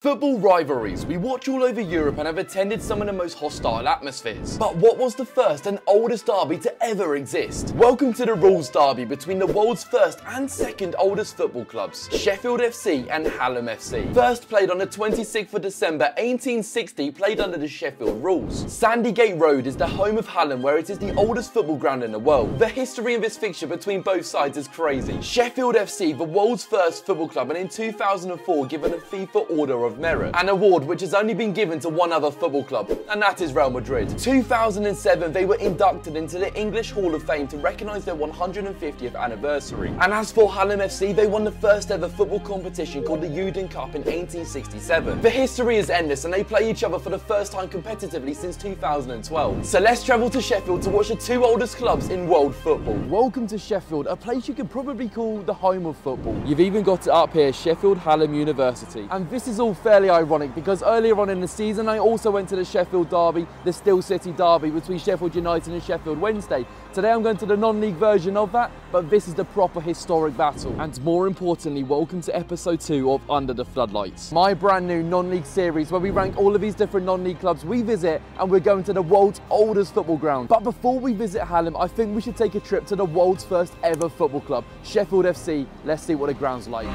Football rivalries we watch all over Europe and have attended some of the most hostile atmospheres. But what was the first and oldest derby to ever exist? Welcome to the Rules Derby between the world's first and second oldest football clubs, Sheffield FC and Hallam FC. First played on the 26th of December 1860, played under the Sheffield rules. Sandygate Road is the home of Hallam, where it is the oldest football ground in the world. The history of this fixture between both sides is crazy. Sheffield FC, the world's first football club, and in 2004 given a FIFA Order of Merit, an award which has only been given to one other football club, and that is Real Madrid. 2007 they were inducted into the English Hall of Fame to recognise their 150th anniversary. And as for Hallam FC, they won the first ever football competition called the Uden Cup in 1867. The history is endless and they play each other for the first time competitively since 2012. So let's travel to Sheffield to watch the two oldest clubs in world football. Welcome to Sheffield, a place you could probably call the home of football. You've even got it up here, Sheffield Hallam University. And this is all fairly ironic because earlier on in the season I also went to the Sheffield Derby, the Steel City Derby between Sheffield United and Sheffield Wednesday. Today I'm going to the non-league version of that, but this is the proper historic battle. And more importantly, welcome to episode 2 of Under the Floodlights, my brand new non-league series where we rank all of these different non-league clubs we visit, and we're going to the world's oldest football ground. But before we visit Hallam, I think we should take a trip to the world's first ever football club, Sheffield FC. Let's see what the ground's like.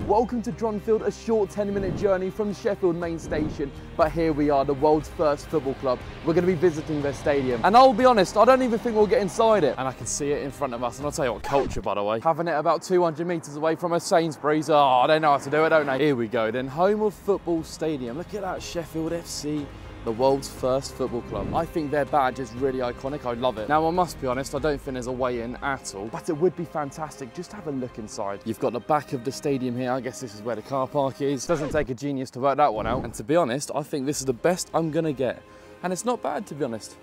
Welcome to Dronfield, a short 10-minute journey from Sheffield main station, but here we are, the world's first football club. We're going to be visiting their stadium, and I'll be honest, I don't even think we'll get inside it. And I can see it in front of us, and I'll tell you what, culture by the way. Having it about 200 metres away from a Sainsbury's, oh, they know how to do it, don't they? Here we go then, home of football stadium. Look at that, Sheffield FC. The world's first football club. I think their badge is really iconic. I love it. Now, I must be honest, I don't think there's a way in at all, but it would be fantastic. Just have a look inside. You've got the back of the stadium here. I guess this is where the car park is. Doesn't take a genius to work that one out. And to be honest, I think this is the best I'm gonna get. And it's not bad, to be honest.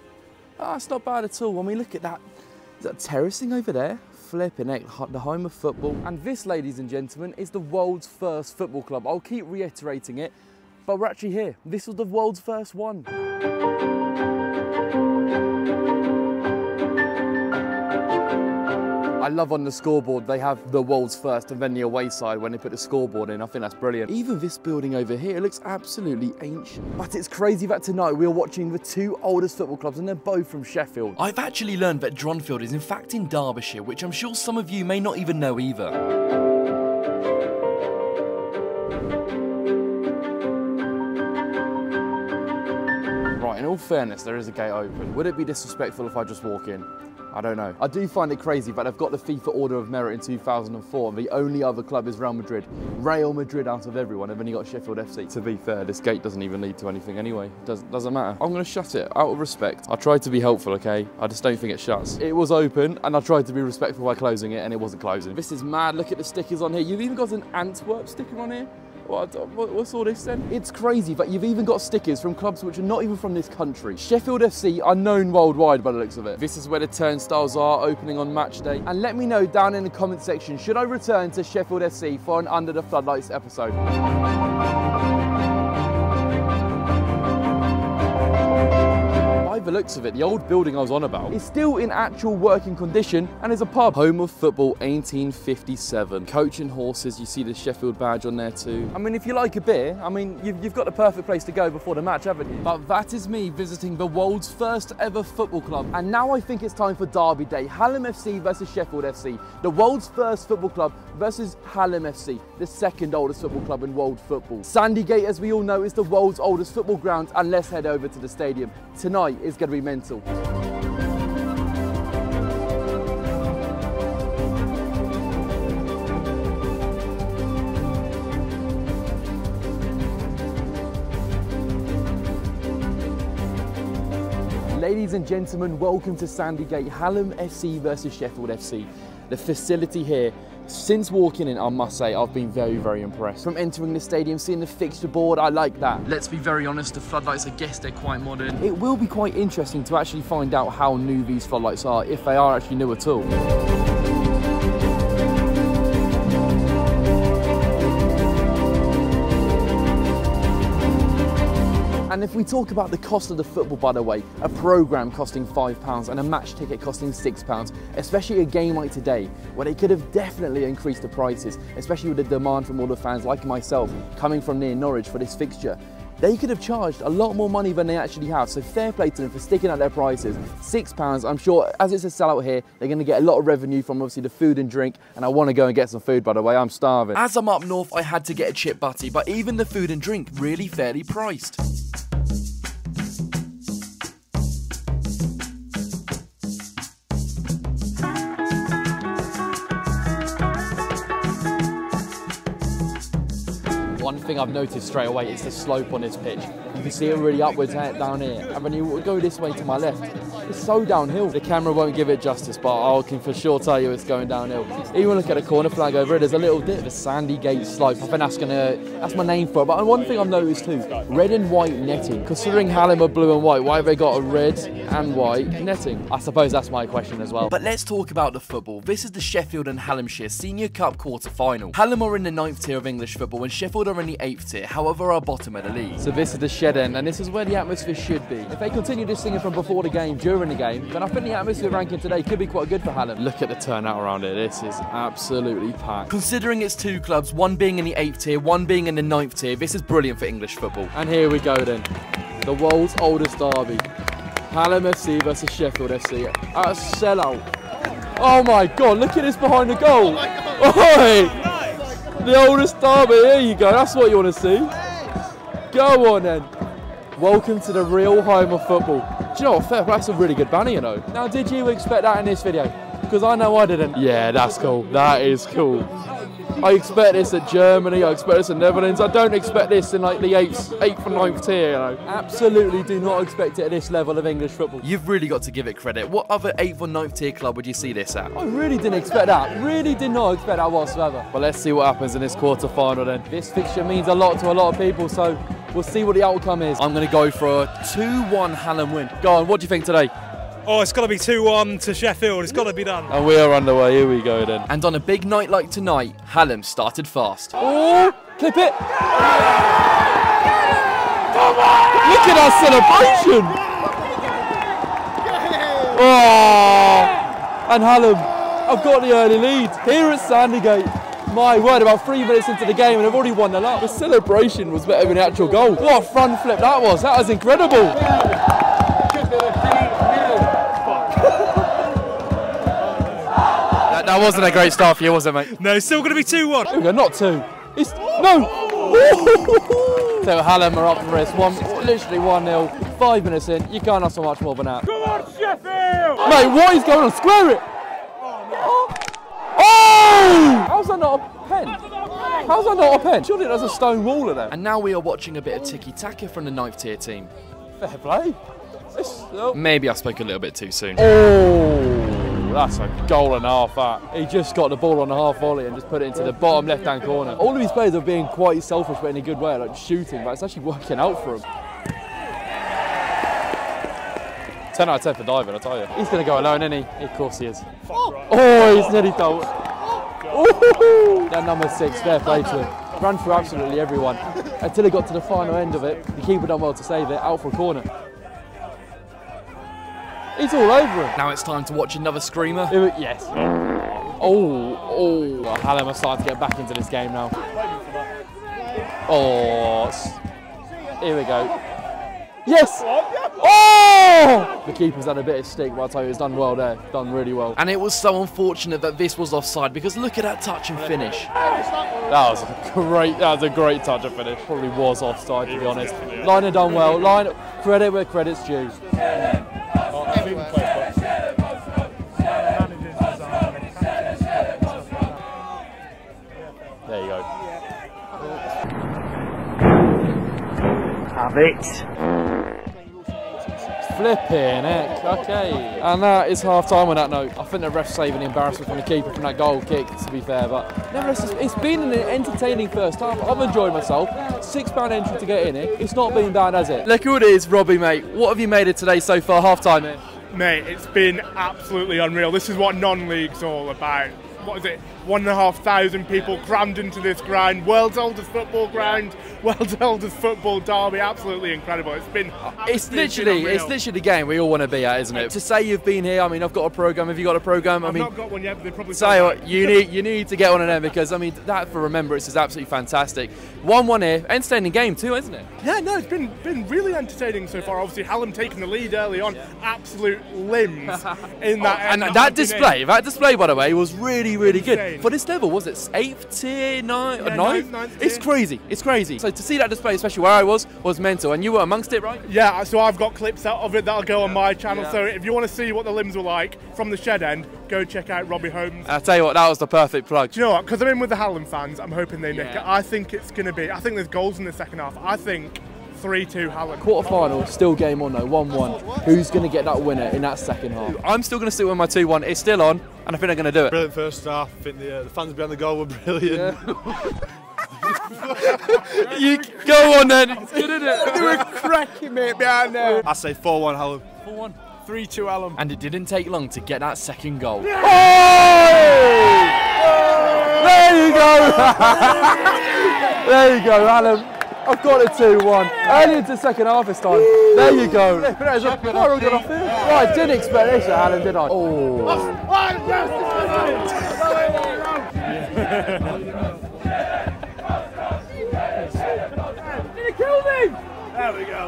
It's not bad at all. When we look at that, is that terracing over there? Flipping heck, the home of football. And this, ladies and gentlemen, is the world's first football club. I'll keep reiterating it, but we're actually here. This was the world's first one. I love on the scoreboard, they have the world's first and then the away side when they put the scoreboard in. I think that's brilliant. Even this building over here looks absolutely ancient. But it's crazy that tonight we are watching the two oldest football clubs, and they're both from Sheffield. I've actually learned that Dronfield is in fact in Derbyshire, which I'm sure some of you may not even know either. In all fairness, there is a gate open. Would it be disrespectful if I just walk in? I don't know. I do find it crazy that they've got the FIFA Order of Merit in 2004 and the only other club is Real Madrid. Real Madrid out of everyone, and then you got Sheffield FC. To be fair, this gate doesn't even lead to anything anyway. Doesn't matter. I'm going to shut it out of respect. I tried to be helpful, okay? I just don't think it shuts. It was open and I tried to be respectful by closing it, and it wasn't closing. This is mad. Look at the stickers on here. You've even got an Antwerp sticker on here. What's all this then? It's crazy that you've even got stickers from clubs which are not even from this country. Sheffield FC are known worldwide by the looks of it. This is where the turnstiles are, opening on match day. And let me know down in the comment section, should I return to Sheffield FC for an Under the Floodlights episode? By the looks of it, the old building I was on about is still in actual working condition and is a pub. Home of football 1857. Coach and horses, you see the Sheffield badge on there too. I mean, if you like a beer, I mean, you've got the perfect place to go before the match, haven't you? But that is me visiting the world's first ever football club. And now I think it's time for Derby Day. Hallam FC versus Sheffield FC. The world's first football club versus Hallam FC, the second oldest football club in world football. Sandygate, as we all know, is the world's oldest football ground, and let's head over to the stadium. Tonight is going to be mental. Ladies and gentlemen, welcome to Sandygate, Hallam FC versus Sheffield FC. The facility here, since walking in, I must say, I've been very, very impressed. From entering the stadium, seeing the fixture board, I like that. Let's be very honest, the floodlights, I guess they're quite modern. It will be quite interesting to actually find out how new these floodlights are, if they are actually new at all. And And if we talk about the cost of the football, by the way, a programme costing £5 and a match ticket costing £6, especially a game like today, where they could have definitely increased the prices, especially with the demand from all the fans like myself coming from near Norwich for this fixture. They could have charged a lot more money than they actually have, so fair play to them for sticking at their prices. £6, I'm sure, as it's a sellout here, they're going to get a lot of revenue from obviously the food and drink, and I want to go and get some food, by the way, I'm starving. As I'm up north, I had to get a chip butty, but even the food and drink really fairly priced. One thing I've noticed straight away is the slope on this pitch. You can see it really upwards down here. And when you go this way to my left, it's so downhill. The camera won't give it justice, but I can for sure tell you it's going downhill. Even look at the corner flag over it, there's a little bit of a sandy gate slope. I think that's my name for it. But one thing I've noticed too, red and white netting. Considering Hallam are blue and white, why have they got a red and white netting? I suppose that's my question as well. But let's talk about the football. This is the Sheffield and Hallamshire Senior Cup quarter-final. Hallam are in the 9th tier of English football and Sheffield are in the 8th tier, however are bottom of the league. So this is the shed end, and this is where the atmosphere should be. If they continue this singing from before the game, during the game, then I think the atmosphere ranking today could be quite good for Hallam. Look at the turnout around it, this is absolutely packed. Considering it's two clubs, one being in the 8th tier, one being in the 9th tier, this is brilliant for English football. And here we go then, the world's oldest derby. Hallam FC versus Sheffield FC, at a sellout. Oh my God, look at this behind the goal. Oi! The oldest derby, here you go, that's what you want to see. Go on then. Welcome to the real home of football. Do you know what, fair play, that's a really good banner, you know. Now, did you expect that in this video? Because I know I didn't. Yeah, that's cool, that is cool. I expect this at Germany, I expect this at Netherlands. I don't expect this in like the 8th and 9th tier, you know. Absolutely do not expect it at this level of English football. You've really got to give it credit. What other 8th or 9th tier club would you see this at? I really didn't expect that. Really did not expect that whatsoever. Well, let's see what happens in this quarter-final then. This fixture means a lot to a lot of people, so we'll see what the outcome is. I'm going to go for a 2-1 Hallam win. Go on, what do you think today? Oh, it's got to be 2-1 to Sheffield. It's got to be done. And we are underway. Here we go then. And on a big night like tonight, Hallam started fast. Oh, clip it. Look at our celebration. Oh, and Hallam have got the early lead here at Sandygate. My word, about 3 minutes into the game and they've already won the lot. The celebration was better than the actual goal. What a front flip that was. That was incredible. That wasn't a great start for you, was it, mate? No, it's still going to be 2-1. There we go, not 2. It's no. So Hallam are up for this. Literally 1-0. 5 minutes in. You can't ask for much more than that. Come on, Sheffield! Mate, what is going on? Square it! Oh! How's that not a pen? How's that not a pen? Surely there's a stone wall in there. And now we are watching a bit of tiki-taka from the 9th tier team. Fair play. Maybe I spoke a little bit too soon. Oh, that's a goal and a half, that. He just got the ball on the half volley and just put it into the bottom left-hand corner. All of these players are being quite selfish, but in a good way, like shooting, but it's actually working out for him. 10 out of 10 for diving, I tell you. He's going to go alone, isn't he? Of course he is. Oh, he's nearly done. Oh, that number 6, fair play to him. Ran through absolutely everyone until he got to the final end of it. The keeper done well to save it, out for a corner. He's all over it. Now it's time to watch another screamer. Yes. Oh. Hallam are starting to get back into this game now. Oh. Here we go. Yes! Oh! The keeper's had a bit of stick, but I'll tell you, he's done well there. Done really well. And it was so unfortunate that this was offside, because look at that touch and finish. That was a great touch and finish. Probably was offside, to be honest. Liner done well. Credit where credit's due. There you go. Have it. Flipping heck, okay. And that is half time on that note. I think the ref's saving the embarrassment from the keeper from that goal kick, to be fair, but nevertheless, it's been an entertaining first half. I've enjoyed myself. £6 entry to get in it. It's not been bad, has it? Look who it is, Robbie, mate. What have you made it today so far, half time, mate? Mate, it's been absolutely unreal. This is what non-league's all about. what is it, 1,500 people crammed into this ground, world's oldest football ground, world's oldest football derby, absolutely incredible. It's literally the game we all want to be at, isn't it? To say you've been here, I mean, I've got a programme. Have you got a programme? I've not got one yet, but they probably say what you need to get one of them, because I mean that for Remembrance is absolutely fantastic. 1-1 here, entertaining game too, isn't it? Yeah, no, it's been really entertaining so far. Obviously, Hallam taking the lead early on, absolute limbs in that. And that display, by the way, was really good for this level. Was it 8th tier, 9th? It's crazy. It's crazy. So to see that display, especially where I was mental, and you were amongst it, right? Yeah. So I've got clips out of it that'll go on my channel. Yeah. So if you want to see what the limbs were like from the shed end, go check out Robbie Holmes. I'll tell you what, that was the perfect plug. Do you know what? Because I'm in with the Hallam fans, I'm hoping they nick it. I think it's going to be. I think there's goals in the second half. I think 3-2 Hallam. Quarter-final, still game on though, 1-1. Who's going to get that winner in that second half? I'm still going to stick with my 2-1. It's still on, and I think they're going to do it. Brilliant first half. I think the fans behind the goal were brilliant. Yeah. You go on then. It's good, isn't it? They were cracking, mate, behind there. I say 4-1 Hallam. 4-1. 3-2 Hallam. And it didn't take long to get that second goal. Yeah. Oh! There you go. There you go, Hallam. I've got it 2-1. Early into the second half this time. There you go. Right, didn't expect this at Hallam, did I? Oh. He killed him! There we go.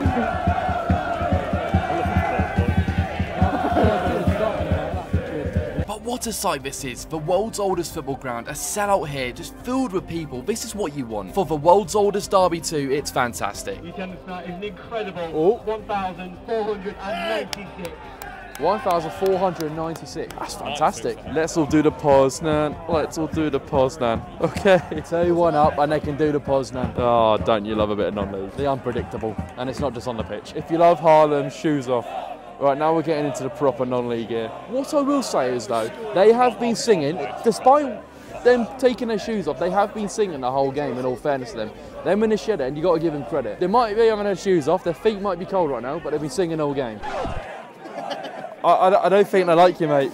But what a sight this is, the world's oldest football ground, a sellout here, just filled with people. This is what you want. For the world's oldest derby too, it's fantastic. You can understand, it's an incredible 1,496. 1,496. That's fantastic. Let's all do the Poznan. Let's all do the Poznan. Okay. 2-1 up and they can do the Poznan. Oh, don't you love a bit of non-league? The unpredictable. And it's not just on the pitch. If you love Harlem, shoes off. Right, now we're getting into the proper non-league here. What I will say is, though, they have been singing, despite them taking their shoes off, they have been singing the whole game, in all fairness to them. Them in the shed end, you got to give them credit. They might be having their shoes off, their feet might be cold right now, but they've been singing all game. I don't think they like you, mate.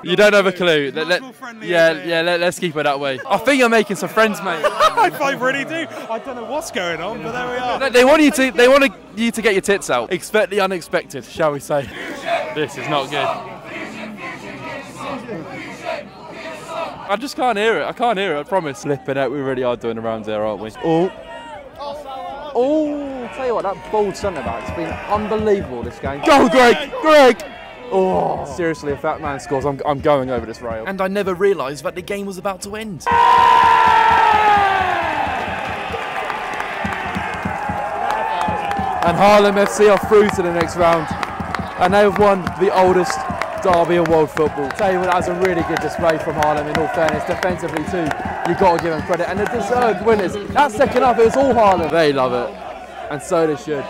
You don't have a clue. Let's keep it that way. I think you're making some friends, mate. I really do. I don't know what's going on, but there we are. They want you to get your tits out. Expect the unexpected, shall we say? This is not good. I just can't hear it. I can't hear it. I promise. Flipping out. We really are doing around there, aren't we? Oh. Oh, tell you what, that bold centre back's been unbelievable this game. Go, Greg! Greg! Oh, seriously, if that man scores, I'm going over this rail. And I never realised that the game was about to end. And Harlem FC are through to the next round. And they have won the oldest derby of world football. Tell you what, that was a really good display from Harlem, in all fairness. Defensively too, you've got to give them credit. And the deserved winners. That second half, it was all Harlem. They love it. And so they should.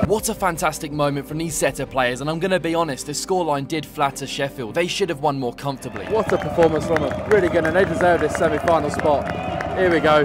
What a fantastic moment from these setter players, and I'm going to be honest, the scoreline did flatter Sheffield. They should have won more comfortably. What a performance from them. Really good, and they deserve this semi-final spot. Here we go.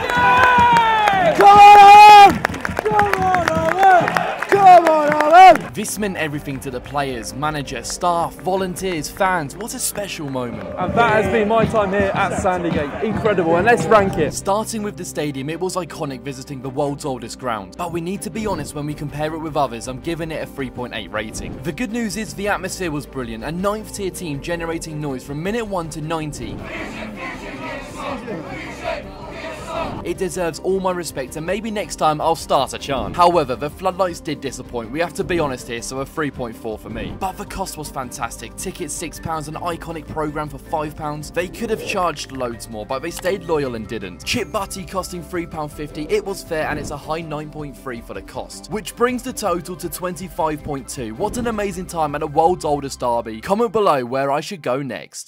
Yay! Come on! Come on, Alan! Come on, Alan! This meant everything to the players, manager, staff, volunteers, fans. What a special moment. And that has been my time here at Sandygate. Incredible, and let's rank it. Starting with the stadium, it was iconic visiting the world's oldest ground. But we need to be honest, when we compare it with others, I'm giving it a 3.8 rating. The good news is the atmosphere was brilliant, a 9th tier team generating noise from minute 1 to 90. It deserves all my respect, and maybe next time I'll start a chant. However, the floodlights did disappoint, we have to be honest here, so a 3.4 for me. But the cost was fantastic. Tickets £6, an iconic programme for £5. They could have charged loads more, but they stayed loyal and didn't. Chip Butty costing £3.50, it was fair, and it's a high 9.3 for the cost. Which brings the total to 25.2. What an amazing time at the world's oldest derby. Comment below where I should go next.